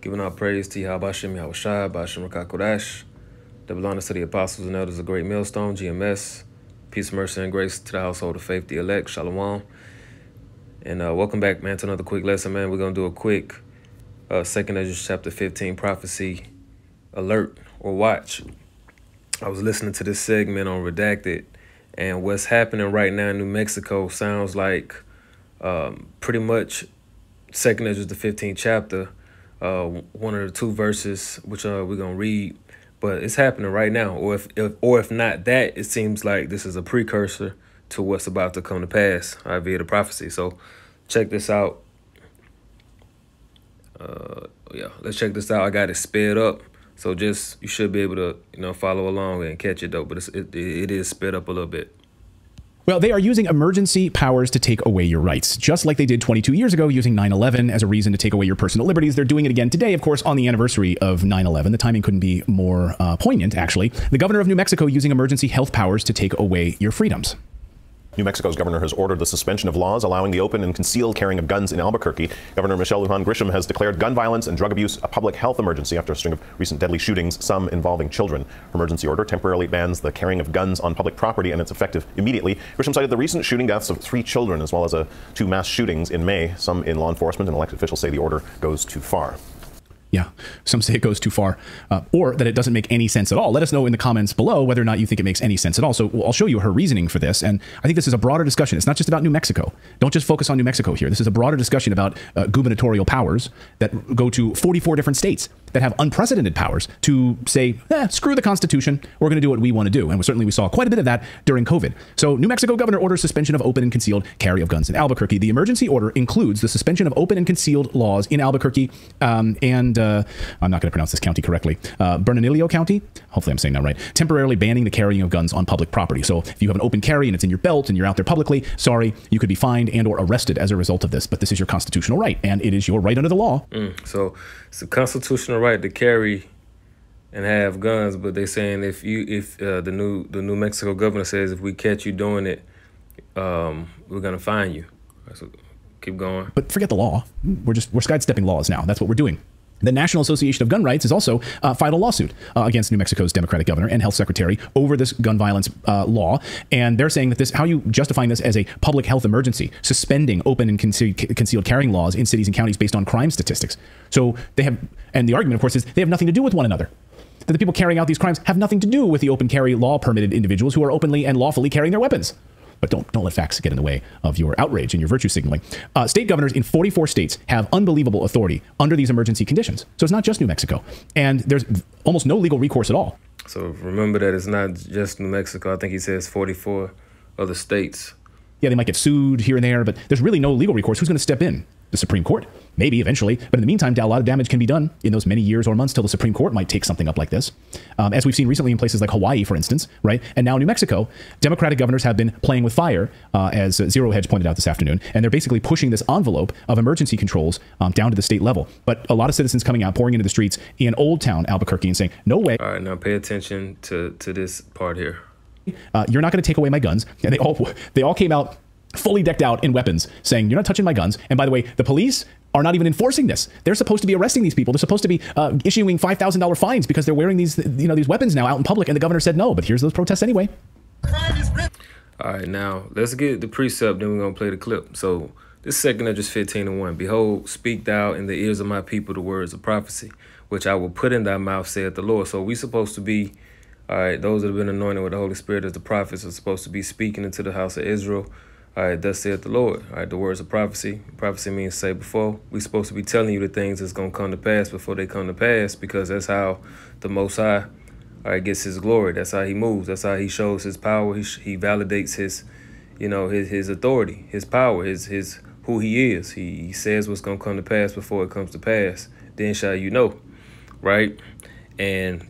Giving our praise to Yahabashim Yahushai, Bashim Rakakodash. Double honors to the apostles and elders of Great Millstone, GMS. Peace, mercy, and grace to the household of faith, the elect, Shalom. And welcome back, man, to another quick lesson, man. We're going to do a quick 2nd Esdras chapter 15 prophecy alert or watch. I was listening to this segment on Redacted, and what's happening right now in New Mexico sounds like pretty much 2nd Esdras the 15th chapter, one of the two verses, which we're going to read. But it's happening right now, or if not that, it seems like this is a precursor to what's about to come to pass via the prophecy. So check this out. Let's check this out. I got it sped up, so you should be able to follow along and catch it though. But it is sped up a little bit. Well, they are using emergency powers to take away your rights, just like they did 22 years ago using 9/11 as a reason to take away your personal liberties. They're doing it again today, of course, on the anniversary of 9/11. The timing couldn't be more poignant, actually. The governor of New Mexico using emergency health powers to take away your freedoms. New Mexico's governor has ordered the suspension of laws allowing the open and concealed carrying of guns in Albuquerque. Governor Michelle Lujan Grisham has declared gun violence and drug abuse a public health emergency after a string of recent deadly shootings, some involving children. Her emergency order temporarily bans the carrying of guns on public property, and it's effective immediately. Grisham cited the recent shooting deaths of 3 children, as well as 2 mass shootings in May. Some in law enforcement and elected officials say the order goes too far. Yeah, some say it goes too far, or that it doesn't make any sense at all. Let us know in the comments below whether or not you think it makes any sense at all. So I'll show you her reasoning for this. And I think this is a broader discussion. It's not just about New Mexico. Don't just focus on New Mexico here. This is a broader discussion about gubernatorial powers that go to 44 different states that have unprecedented powers to say, screw the Constitution. We're going to do what we want to do. And certainly we saw quite a bit of that during COVID. So New Mexico governor orders suspension of open and concealed carry of guns in Albuquerque. The emergency order includes the suspension of open and concealed laws in Albuquerque and I'm not going to pronounce this county correctly, Bernalillo County. Hopefully I'm saying that right. Temporarily banning the carrying of guns on public property. So if you have an open carry and it's in your belt and you're out there publicly, sorry, you could be fined and or arrested as a result of this. But this is your constitutional right, and it is your right under the law. So it's a constitutional right to carry and have guns, but they're saying if the New Mexico governor says if we catch you doing it, we're going to fine you. So keep going. But forget the law. We're sidestepping laws now. That's what we're doing. The National Association of Gun Rights has also filed a lawsuit against New Mexico's Democratic governor and health secretary over this gun violence law. And they're saying that how you justifying this as a public health emergency, suspending open and concealed carrying laws in cities and counties based on crime statistics. So they have, and the argument, of course, is they have nothing to do with one another. That the people carrying out these crimes have nothing to do with the open carry law permitted individuals who are openly and lawfully carrying their weapons. But don't let facts get in the way of your outrage and your virtue signaling. State governors in 44 states have unbelievable authority under these emergency conditions. So it's not just New Mexico. And there's almost no legal recourse at all. So remember that it's not just New Mexico. I think he says 44 other states. Yeah, they might get sued here and there, but there's really no legal recourse. Who's going to step in? The Supreme Court? Maybe eventually. But in the meantime, a lot of damage can be done in those many years or months till the Supreme Court might take something up like this. As we've seen recently in places like Hawaii, for instance, right? And now New Mexico, Democratic governors have been playing with fire, as Zero Hedge pointed out this afternoon. And they're basically pushing this envelope of emergency controls down to the state level. But a lot of citizens coming out, pouring into the streets in Old Town Albuquerque and saying, no way. All right, now pay attention to this part here. You're not going to take away my guns. And they all came out fully decked out in weapons, saying, you're not touching my guns. And by the way, the police are not even enforcing this. They're supposed to be arresting these people. They're supposed to be issuing $5,000 fines because they're wearing these weapons now out in public. And the governor said no, but here's those protests anyway. All right, now let's get the precept, then we're going to play the clip. So this 2nd Esdras 15:1, behold, speak thou in the ears of my people the words of prophecy, which I will put in thy mouth, saith the Lord. So we supposed to be, all right, those that have been anointed with the Holy Spirit as the prophets are supposed to be speaking into the house of Israel. All right, thus saith the Lord. All right, the words of prophecy. Prophecy means say before. We're supposed to be telling you the things that's going to come to pass before they come to pass, because that's how the Most High, all right, gets his glory. That's how he moves. That's how he shows his power. He validates his, his authority, his power, his who he is. He says what's going to come to pass before it comes to pass. Then shall you know, right? And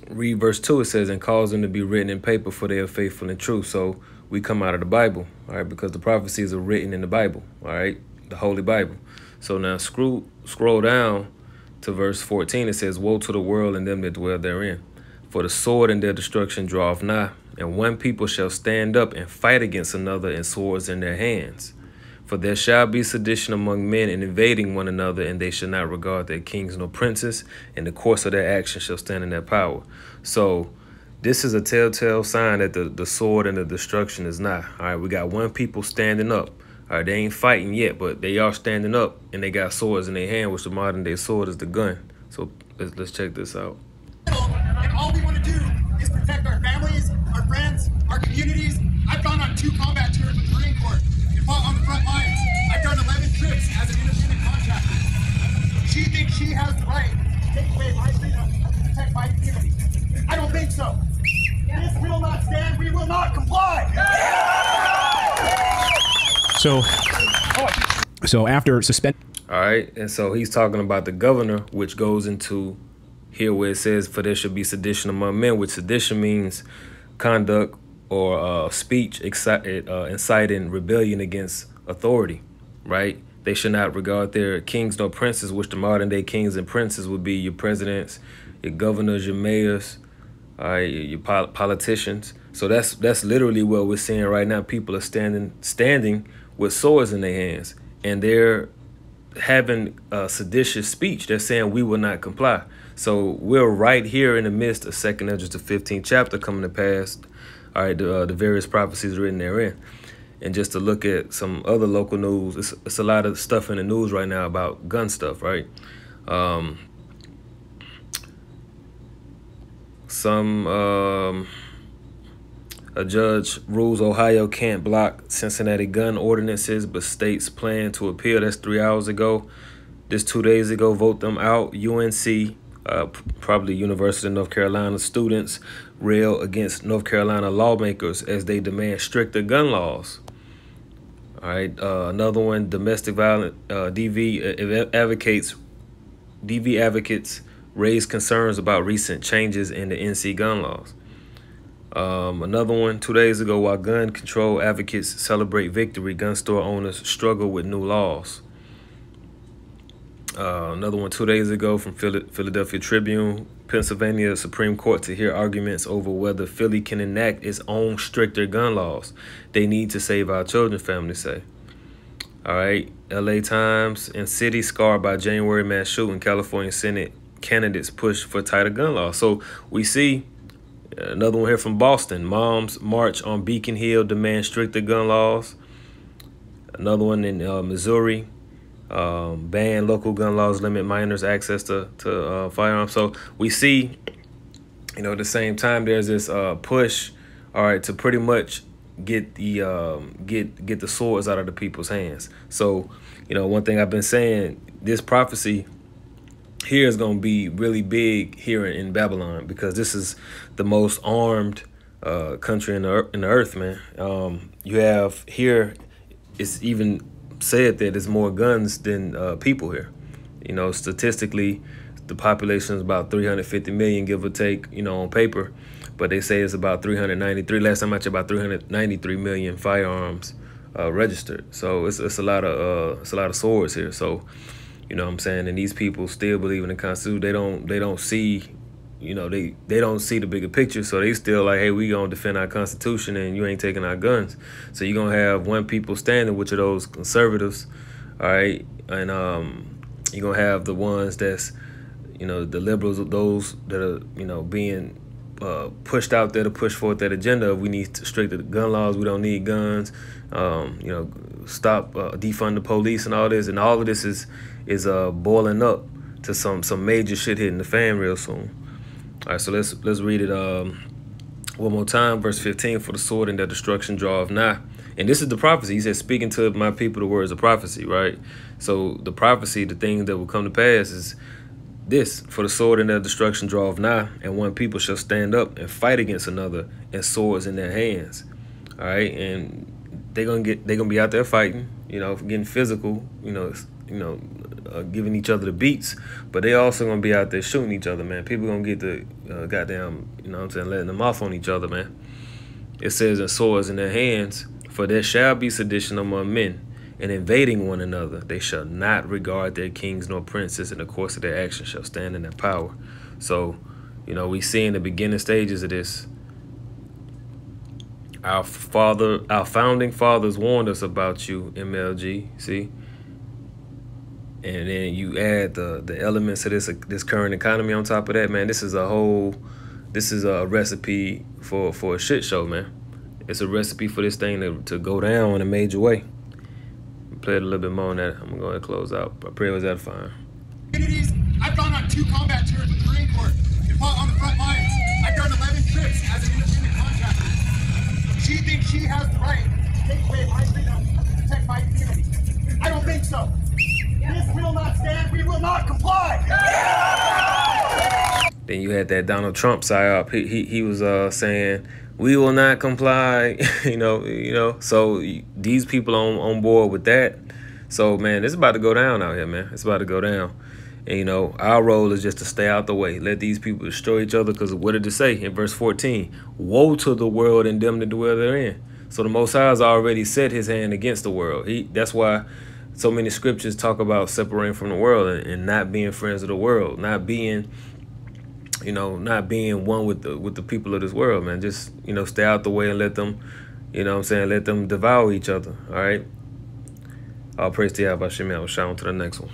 read verse 2. It says, and cause them to be written in paper, for they are faithful and true. So we come out of the Bible, all right, because the prophecies are written in the Bible, all right, the Holy Bible. So now scroll down to verse 14. It says, woe to the world and them that dwell therein, for the sword and their destruction draweth nigh, and one people shall stand up and fight against another, and swords in their hands. For there shall be sedition among men and invading one another, and they shall not regard their kings nor princes, and the course of their action shall stand in their power. So this is a telltale sign that the sword and the destruction is nigh. All right, we got one people standing up. All right, they ain't fighting yet, but they are standing up, and they got swords in their hand, which the modern day sword is the gun. So let's check this out. And all we want to do is protect our families, our friends, our communities. I've gone on 2 combat tours with the Marine Corps and fought on the front lines. I've done 11 trips as an independent contractor. She thinks she has the right to take away my freedom to protect my community. I don't think so. This will not stand. We will not comply. So after suspending. All right, and so he's talking about the governor, which goes into here where it says, for there should be sedition among men, which sedition means conduct or speech inciting rebellion against authority, right? They should not regard their kings nor princes, which the modern day kings and princes would be your presidents, your governors, your mayors, your politicians. So that's literally what we're seeing right now. People are standing with swords in their hands, and they're having seditious speech. They're saying we will not comply. So we're right here in the midst of 2 Esdras, the 15th chapter, coming to pass. All right, the various prophecies written therein. And just to look at some other local news, it's a lot of stuff in the news right now about gun stuff, right? A judge rules Ohio can't block Cincinnati gun ordinances, but states plan to appeal. That's 3 hours ago. This 2 days ago, vote them out. UNC, probably University of North Carolina students, rail against North Carolina lawmakers as they demand stricter gun laws. All right, another one, domestic violence, DV advocates raise concerns about recent changes in the NC gun laws. Another one, 2 days ago, while gun control advocates celebrate victory, gun store owners struggle with new laws. Another one, 2 days ago, from Philadelphia Tribune, Pennsylvania Supreme Court to hear arguments over whether Philly can enact its own stricter gun laws. They need to save our children, families say. All right, LA Times, and city scarred by January mass shooting, California Senate candidates push for tighter gun laws. So we see another one here from Boston. Moms march on Beacon Hill, demand stricter gun laws. Another one in Missouri. Ban local gun laws, limit minors' access to firearms. So we see, at the same time, there's this push, all right, to pretty much get the swords out of the people's hands. So, one thing I've been saying, this prophecy here is going to be really big here in Babylon, because this is the most armed country in the earth, man. You have here, it's even said that there's more guns than people here. Statistically, the population is about 350 million, give or take, on paper. But they say it's about 393. Last time I checked, about 393 million firearms registered. So it's a lot of swords here. So, what I'm saying, and these people still believe in the Constitution. They don't see, they don't see the bigger picture. So they still like, hey, we gonna defend our Constitution, and you ain't taking our guns. So you're gonna have one people standing, which are those conservatives, all right, and you're gonna have the ones that's, the liberals, those that are, being pushed out there to push forth that agenda of we need to stricter gun laws, we don't need guns, stop, defund the police and all this. And all of this is boiling up to some major shit hitting the fan real soon. All right, so let's read it one more time. Verse 15, for the sword and their destruction draweth nigh. And this is the prophecy. He says, speaking to my people the words of prophecy, right? So the prophecy, the thing that will come to pass is this: for the sword and their destruction draweth nigh, and one people shall stand up and fight against another, and swords in their hands. All right, and they're gonna be out there fighting, getting physical, giving each other the beats, but they also gonna be out there shooting each other, man. People gonna get the goddamn, letting them off on each other, man. It says, and swords in their hands, for there shall be sedition among men, and invading one another. They shall not regard their kings nor princes, and the course of their action shall stand in their power. So, we see in the beginning stages of this, Our founding fathers warned us about you, MLG. See, and then you add the elements of this current economy on top of that, man. This is a recipe for a shit show, man. It's a recipe for this thing to go down in a major way. Play it a little bit more on that. I'm gonna go ahead and close out. I pray it was edifying. Communities, I've gone on 2 combat tours with the Marine Corps and fought on the front lines. I've done 11 trips as an independent contractor. She thinks she has the right to take away my freedom to protect my community. I don't think so. This will not stand. We will not comply. Then you had that Donald Trump psyop. He was saying we will not comply. you know. So these people on board with that. So man, it's about to go down out here, man. It's about to go down. And our role is just to stay out the way. Let these people destroy each other. Because what did it say in verse 14? Woe to the world and them that dwell therein. So the Most High has already set his hand against the world. That's why so many scriptures talk about separating from the world and not being friends of the world, not being one with the people of this world, man. Just, stay out the way and let them, let them devour each other. All right. All praise to Yahweh Shem. I'll shout on to the next one.